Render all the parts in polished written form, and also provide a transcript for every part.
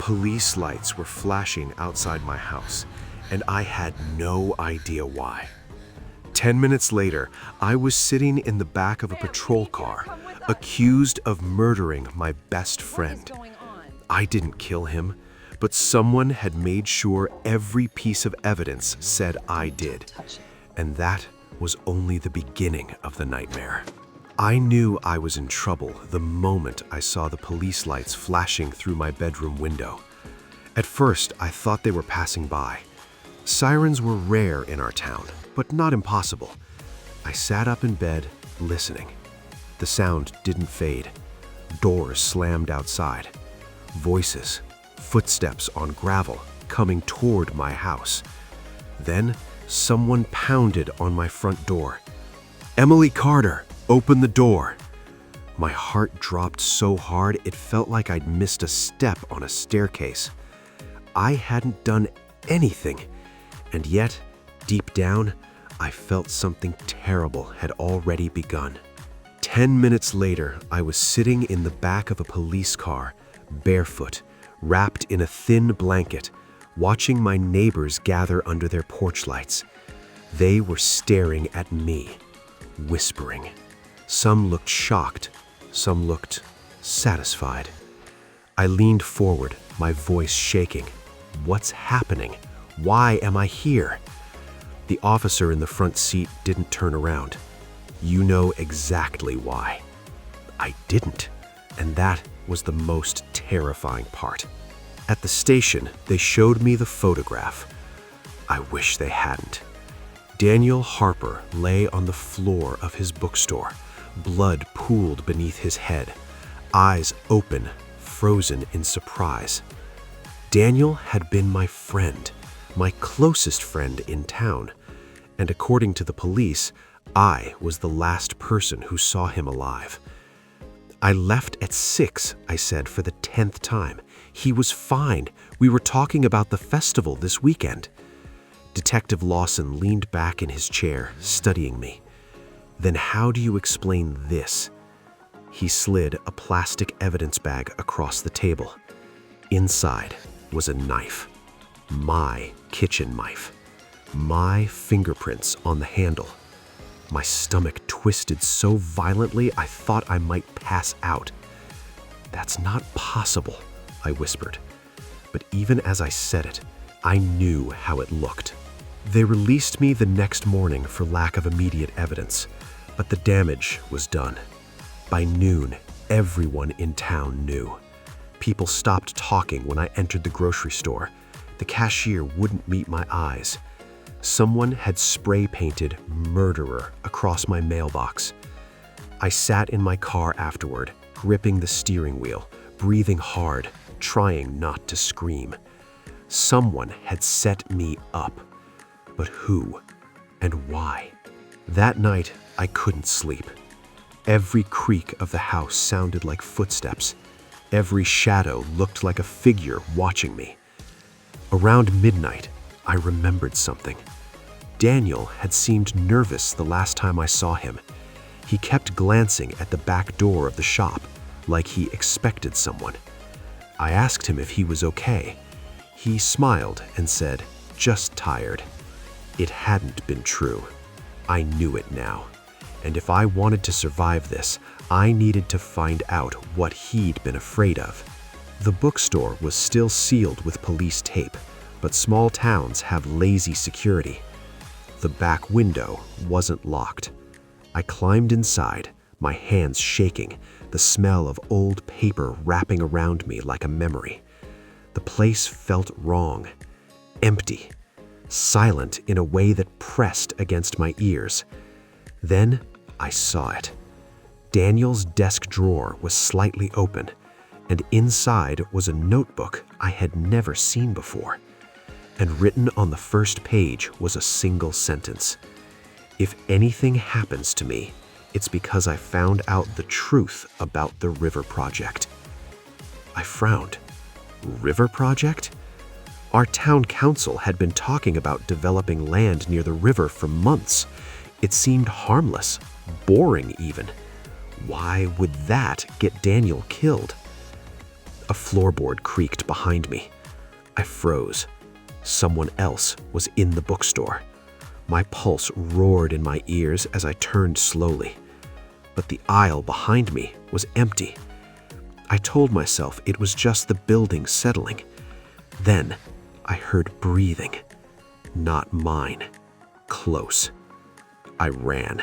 Police lights were flashing outside my house, and I had no idea why. 10 minutes later, I was sitting in the back of a patrol car, accused of murdering my best friend. I didn't kill him, but someone had made sure every piece of evidence said I did. And that was only the beginning of the nightmare. I knew I was in trouble the moment I saw the police lights flashing through my bedroom window. At first, I thought they were passing by. Sirens were rare in our town, but not impossible. I sat up in bed, listening. The sound didn't fade. Doors slammed outside. Voices, footsteps on gravel coming toward my house. Then, someone pounded on my front door. "Emily Carter, open the door." My heart dropped so hard it felt like I'd missed a step on a staircase. I hadn't done anything, and yet, deep down, I felt something terrible had already begun. 10 minutes later, I was sitting in the back of a police car, barefoot, wrapped in a thin blanket, watching my neighbors gather under their porch lights. They were staring at me, whispering. Some looked shocked, some looked satisfied. I leaned forward, my voice shaking. "What's happening? Why am I here?" The officer in the front seat didn't turn around. "You know exactly why." I didn't, and that was the most terrifying part. At the station, they showed me the photograph. I wish they hadn't. Daniel Harper lay on the floor of his bookstore, blood pooled beneath his head, eyes open, frozen in surprise. Daniel had been my friend, my closest friend in town, and according to the police, I was the last person who saw him alive. "I left at 6, I said for the 10th time. "He was fine. We were talking about the festival this weekend." Detective Lawson leaned back in his chair, studying me. "Then how do you explain this?" He slid a plastic evidence bag across the table. Inside was a knife. My kitchen knife. My fingerprints on the handle. My stomach twisted so violently I thought I might pass out. "That's not possible," I whispered. But even as I said it, I knew how it looked. They released me the next morning for lack of immediate evidence, but the damage was done. By noon, everyone in town knew. People stopped talking when I entered the grocery store. The cashier wouldn't meet my eyes. Someone had spray painted "murderer" across my mailbox. I sat in my car afterward, gripping the steering wheel, breathing hard, trying not to scream. Someone had set me up. But who and why? That night, I couldn't sleep. Every creak of the house sounded like footsteps. Every shadow looked like a figure watching me. Around midnight, I remembered something. Daniel had seemed nervous the last time I saw him. He kept glancing at the back door of the shop, like he expected someone. I asked him if he was okay. He smiled and said, "Just tired." It hadn't been true. I knew it now. And if I wanted to survive this, I needed to find out what he'd been afraid of. The bookstore was still sealed with police tape, but small towns have lazy security. The back window wasn't locked. I climbed inside, my hands shaking, the smell of old paper wrapping around me like a memory. The place felt wrong, empty, silent in a way that pressed against my ears. Then I saw it. Daniel's desk drawer was slightly open, and inside was a notebook I had never seen before. And written on the first page was a single sentence. "If anything happens to me, it's because I found out the truth about the river project." I frowned. River project? Our town council had been talking about developing land near the river for months. It seemed harmless, boring even. Why would that get Daniel killed? A floorboard creaked behind me. I froze. Someone else was in the bookstore. My pulse roared in my ears as I turned slowly. But the aisle behind me was empty. I told myself it was just the building settling. Then I heard breathing. Not mine. Close. I ran.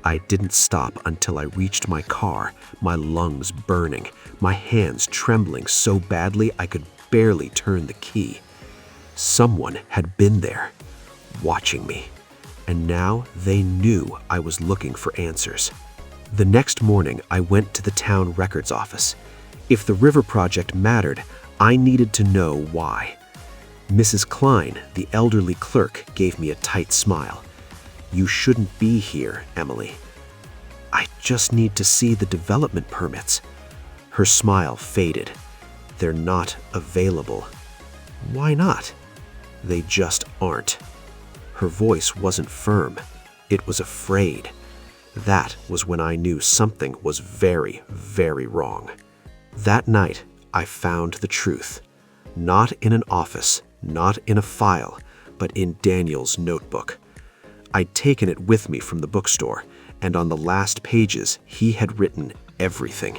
I didn't stop until I reached my car, my lungs burning, my hands trembling so badly I could barely turn the key. Someone had been there, watching me, and now they knew I was looking for answers. The next morning, I went to the town records office. If the river project mattered, I needed to know why. Mrs. Klein, the elderly clerk, gave me a tight smile. "You shouldn't be here, Emily." "I just need to see the development permits." Her smile faded. "They're not available." "Why not?" "They just aren't." Her voice wasn't firm. It was afraid. That was when I knew something was very, very wrong. That night, I found the truth. Not in an office, not in a file, but in Daniel's notebook. I'd taken it with me from the bookstore, and on the last pages, he had written everything.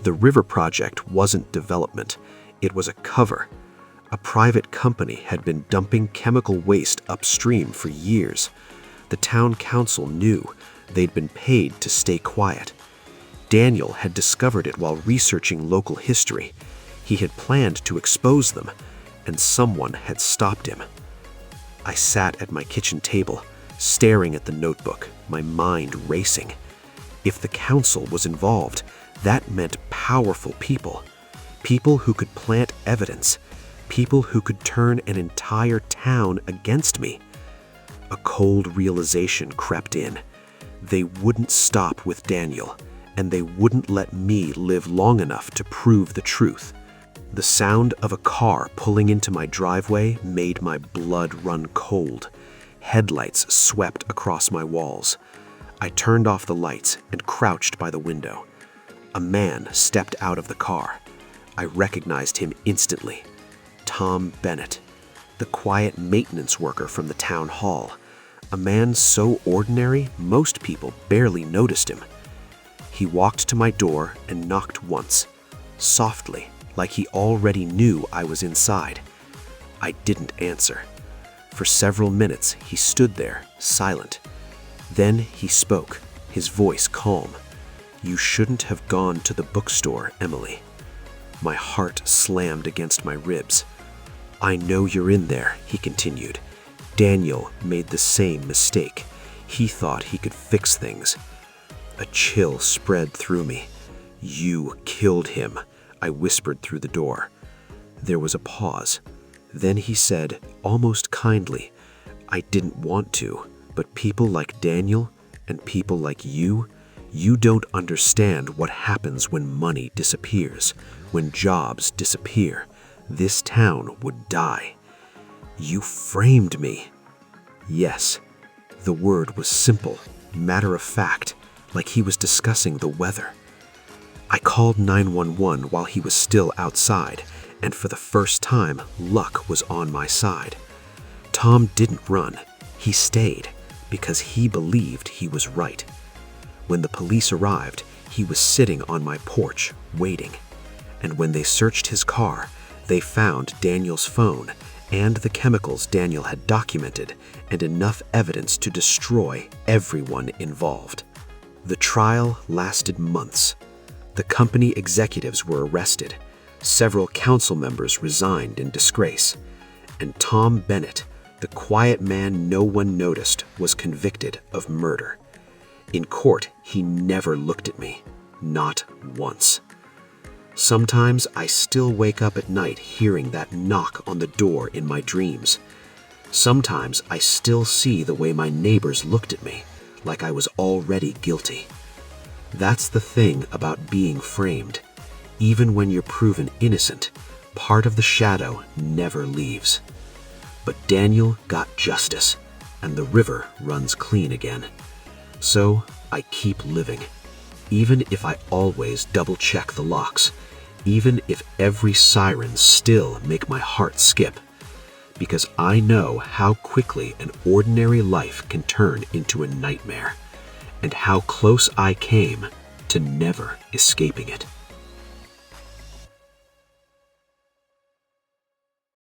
The river project wasn't development. It was a cover. A private company had been dumping chemical waste upstream for years. The town council knew. They'd been paid to stay quiet. Daniel had discovered it while researching local history. He had planned to expose them, and someone had stopped him. I sat at my kitchen table, staring at the notebook, my mind racing. If the council was involved, that meant powerful people. People who could plant evidence. People who could turn an entire town against me. A cold realization crept in. They wouldn't stop with Daniel, and they wouldn't let me live long enough to prove the truth. The sound of a car pulling into my driveway made my blood run cold. Headlights swept across my walls. I turned off the lights and crouched by the window. A man stepped out of the car. I recognized him instantly. Tom Bennett, the quiet maintenance worker from the town hall. A man so ordinary, most people barely noticed him. He walked to my door and knocked once, softly, like he already knew I was inside. I didn't answer. For several minutes, he stood there, silent. Then he spoke, his voice calm. "You shouldn't have gone to the bookstore, Emily." My heart slammed against my ribs. "I know you're in there," he continued. "Daniel made the same mistake. He thought he could fix things." A chill spread through me. "You killed him," I whispered through the door. There was a pause. Then he said, almost kindly, "I didn't want to, but people like Daniel and people like you don't understand what happens when money disappears, when jobs disappear. This town would die. You framed me." Yes, the word was simple, matter of fact, like he was discussing the weather. I called 911 while he was still outside, and for the first time, luck was on my side. Tom didn't run. He stayed, because he believed he was right. When the police arrived, he was sitting on my porch, waiting. And when they searched his car, they found Daniel's phone and the chemicals Daniel had documented, and enough evidence to destroy everyone involved. The trial lasted months. The company executives were arrested. Several council members resigned in disgrace. And Tom Bennett, the quiet man no one noticed, was convicted of murder. In court, he never looked at me, not once. Sometimes I still wake up at night hearing that knock on the door in my dreams. Sometimes I still see the way my neighbors looked at me, like I was already guilty. That's the thing about being framed. Even when you're proven innocent, part of the shadow never leaves. But Daniel got justice, and the river runs clean again. So I keep living, even if I always double-check the locks, even if every siren still make my heart skip, because I know how quickly an ordinary life can turn into a nightmare, and how close I came to never escaping it.